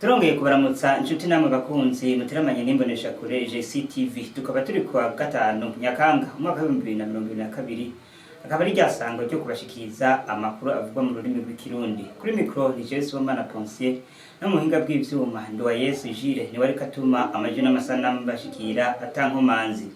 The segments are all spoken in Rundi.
Turongeye kubaramutsa inshuti namwe bakunzi muteramanye n'imbonesha kure JCTV tukaba turi kwa gatanu Nyakanga umwaka wa 2022 akaba ari ryasango ryo kubashikiza amakuru avugwa mu rurimi rw'ikirundi kuri micro ni Jesse Wamana Ponsier no muhinga bw'ivyuma Ndwa Yesu Jire ni wari katuma amajwi n'amasanamu bashikira atankomanzi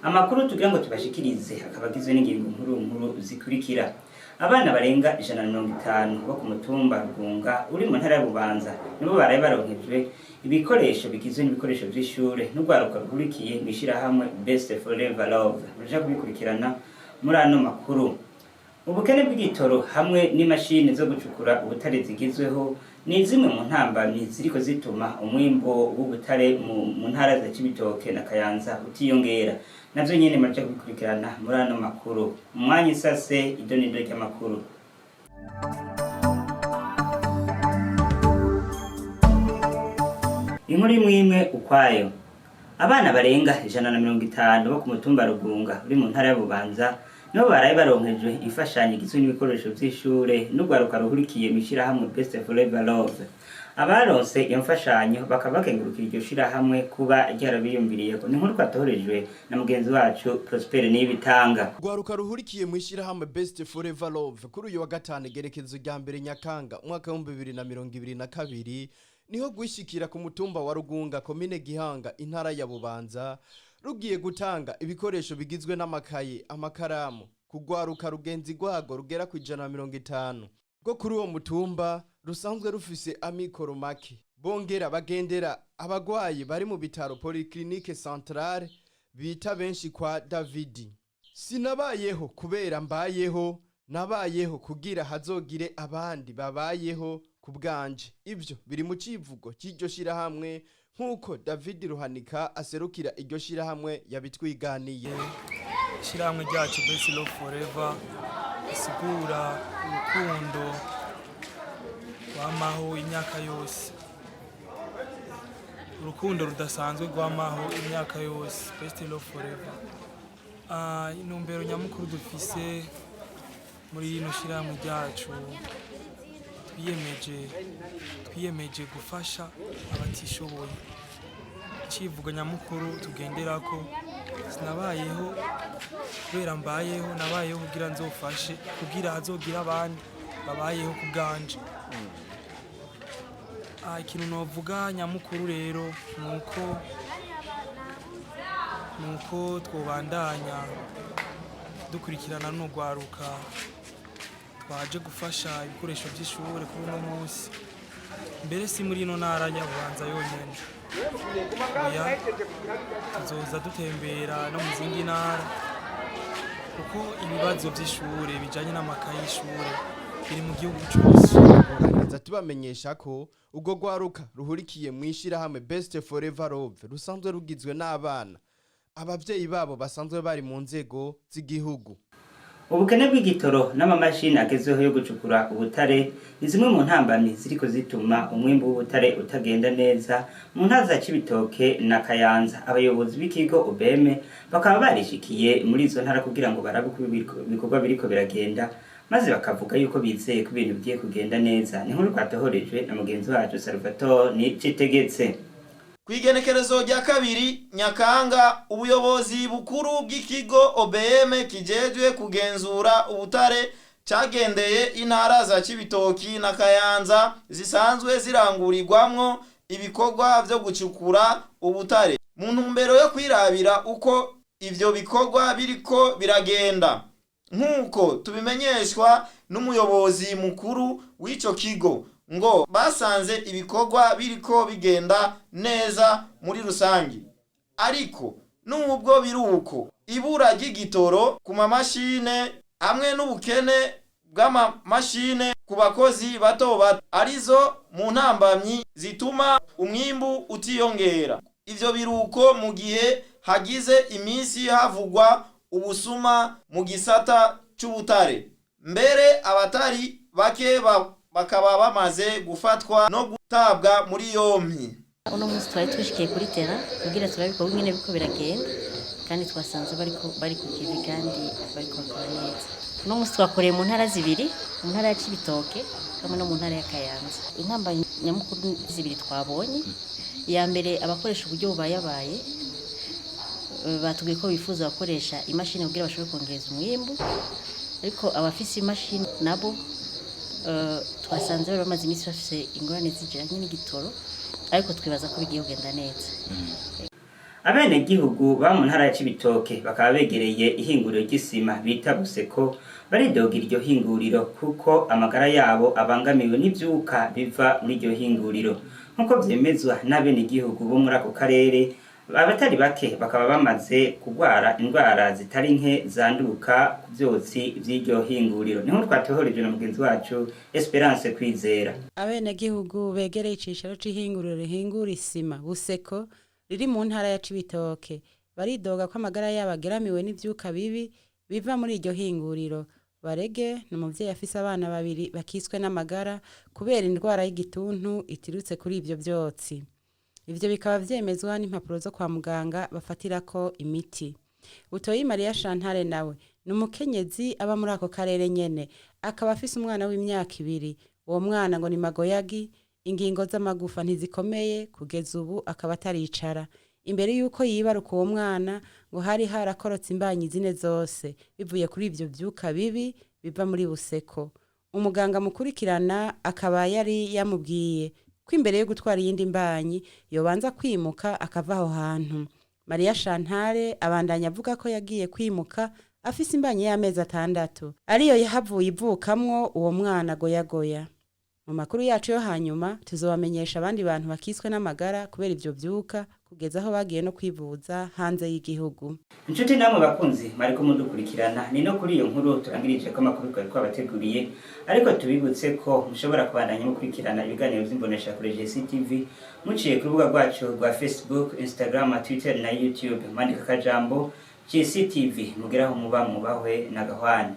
amakuru tugira ngo tubashikirize akaba agizwe n'ingingo nkuru zikurikira. Abana barenga 150 bo ku mutumba Rugunga uri mu ntara ya Bubanza nibo baraye baronkejwe ibikoresho bigizwe n'ibikoresho by'ishure n'ugwaruka ruhurikiye mwishira hamwe Best Forever Love muje kubikurikirana muri ano makuru. Ubukene bw'igitoro hamwe n'imashini zo gucukura ubutare zigizweho ni zimwe mu ntambamyi ziriko zituma umwimbo w'ubutare mu ntara za Cibitoke na Kayanza utiyongera. Navyo nyene muje kubikurikirana muri ano makuru. Umwanya isase idonido ry'amakuru. Inkuru imwe ukwayo. Abana barenga 150 bo ku mutumba Rugunga uri mu ntara ya Bubanza nibo baraye baronkejwe imfashanyo igizwe n'ibikoresho by'ishure n'ugwaruka ruhurikiye mishira hamwe Best Forever Love. Abaronse iyo mfashanyo bakaba bakengurukira iryo shira hamwe kuba ryarabiyumviriye ko n'inkuru twatoherejwe na mugenzi wacu Prosper Nibitanga. Ugwaruka ruhurikiye mwishira hamwe Best Forever Love kuri uyu wa gatanu gerekezo rya mbere Nyakanga umwaka wa 2022 niho gwishikira ku mutumba wa Rugunga komine Gihanga intara ya Bubanza rugiye gutanga ibikoresho bigizwe n'amakaye amakaramu kugwaruka rugenzi gwago rugera ku 150 go kuri uwo mutumba rusanzwe rufise amikoro make bongera bagendera abagwayi bari mu bitaro Polyclinique Centrale bita benshi kwa Davidi. Sinabayeho kubera mbayeho, nabayeho kugira hazogire abandi babayeho kubganje. Ivyo biri mu civugo cy'iryo shira hamwe nkuko David Ruhanika aserukira iryo shira hamwe yabitwiganiye. Shira hamwe ryacu Best Love Forever isigura urukundo wamaho imyaka yose, urukundo rudasanzwe rwamaho imyaka yose. Best Love Forever inumbero nyamukuru dufise muri ino shira hamwe ryacu twiyemeje gufasha abatishoboye. Civugo nyamukuru tugenderako sinabayeho kubera mbayeho, nabayeho kugira nzofashe kugira hazogira abandi babayeho kubganje. Ikintu novuga nyamukuru rero nuko twobandanya dukurikirana no gwaruka twaje gufasha ibikoresho by'ishure kuri uno munsi. Mbere si muri ino ntara ya Bubanza yonyene, oya tuzoza dutembera no mu zindi ntara kuko ibibazo by'ishure bijanye n'amakaye y'ishure biri mu gihugu cyose. Tubamenyesha ko ubwo gwaruka ruhurikiye mwishira hamwe Best Forever Love rusanzwe rugizwe n'abana abavyeyi babo basanzwe bari mu nzego z'igihugu. Ubukene bw'igitoro n'amamashini agezweho yo gucukura ubutare ni zimwe mu ntambamyi ziriko zituma umwimbo w'ubutare utagenda neza mu ntara za Cibitoke na Kayanza. Abayobozi b'ikigo OBM bakaba barishikiye muri izo ntara kugira ngo barabe uko ibikorwa biriko biragenda maze bakavuga yuko bizeye ko ibintu bigiye kugenda neza. Ni nkuru twatohorejwe na mugenzi wacu Salvatore Nicetegetse. Kwigenekerezo rya kabiri Nyakanga ubuyobozi bukuru bw'ikigo OBM kijejwe kugenzura ubutare cagendeye intara za Cibitoki na Kayanza zisanzwe zirangurirwamwo ibikorwa vyo gucukura ubutare mu ntumbero yo kwirabira uko ivyo bikorwa biriko biragenda. Nkuko tubimenyeshwa n'umuyobozi mukuru w'ico kigo ngo basanze ibikorwa biriko bigenda neza muri rusangi, ariko nubwo biruko ibura ry'igitoro ku mamashine hamwe n'ubukene bw'amamashine ku bakozi bato arizo mu ntambamyi zituma umwimbu utiyongera. Ivyo biruko mu gihe hagize iminsi havugwa ubusuma mu gisata c'ubutare, mbere abatari bake bakaba bamaze gufatwa no gutabwa muri yompi. Uno munsi twari twishikiye kuri tera kugira turabiko nyine biko biragenda kandi twasanze bari ku kivi kandi bari bakora neza. uno munsi twakoreye mu ntara zibiri, mu ntara ya Cibitoke hamwe no mu ntara ya Kayanza. Intamba nyamukuru zibiri twabonye, iya mbere abakoresha uburyo bubayabaye batubwiye ko bifuza gukoresha imashini kugira bashobore kongereza umwimbu, ariko abafise imashini nabo twasanze bari bamaze iminsi bafise ingorane zijanye n'igitoro, ariko twibaza ko bigiye kugenda neza. Abenegihugu ba mu ntara ya Cibitoke bakaba begereye ihinguriro ry'isima bita Buseko baridoga iryo hinguriro kuko amagara yabo abangamiwe n'ivyuka biva muri iryo hinguriro. Nkuko vyemezwa n'abenegihugu bo muri ako karere, abatari bake bakaba bamaze kugwara indwara zitari nke zanduka ku vyotsi vy'iryo hinguriro. Niho twatohoreje na mugenzi wacu Esperance Kwizera. Abenegihugu begereye icicaro c'ihinguriro rihingura isima Buseko riri mu ntara ya Cibitoke baridoga ko amagara yabo ageramiwe n'ivyuka bibi biva muri iryo hinguriro. Barege ni umuvyeyi afise abana babiri bakiswe n'amagara kubera indwara y'igituntu itirutse kuri ivyo vyotsi. Ivyo bikaba vyemezwa n'impapuro zo kwa muganga bafatirako imiti. Butoyi Maria Chantal nawe ni umukenyezi aba muri ako karere nyene, akaba afise umwana w'imyaka 2. Uwo mwana ngo ni magoyagi, ingingo z'amagufa ntizikomeye, kugeza ubu akaba ataricara. Imbere yuko yibaruka uwo mwana ngo hari harakorotse imbanyi zine zose bivuye kuri ivyo vyuka bibi biva muri Buseko. Umuganga mukurikirana akaba yari yamubwiye ko imbere yo gutwara iyindi mbanyi yobanza kwimuka akava aho hantu. Maria Chantal abandanya avuga ko yagiye kwimuka afise imbanyi y'amezi 6 ariyo yahavuye ivukamwo uwo mwana goyagoya. Mu makuru yacu yo hanyuma tuzobamenyesha abandi bantu bakiswe n'amagara kubera ivyo vyuka kugeza aho bagiye no kwivuza hanze y'igihugu. Inshuti namwe bakunzi mariko mudukurikirana, ni no kuri iyo nkuru turangirije ko amakuru twari twabateguriye, ariko tubibutse ko mushobora kubandanya mukurikirana ibiganiro vy'imbonesha kuri JCTV muciye ku rubuga rwacu rwa Facebook, Instagram, Twitter na YouTube. Mwandika akajambo JCTV mugeraho muba mubahwe na Gahwane.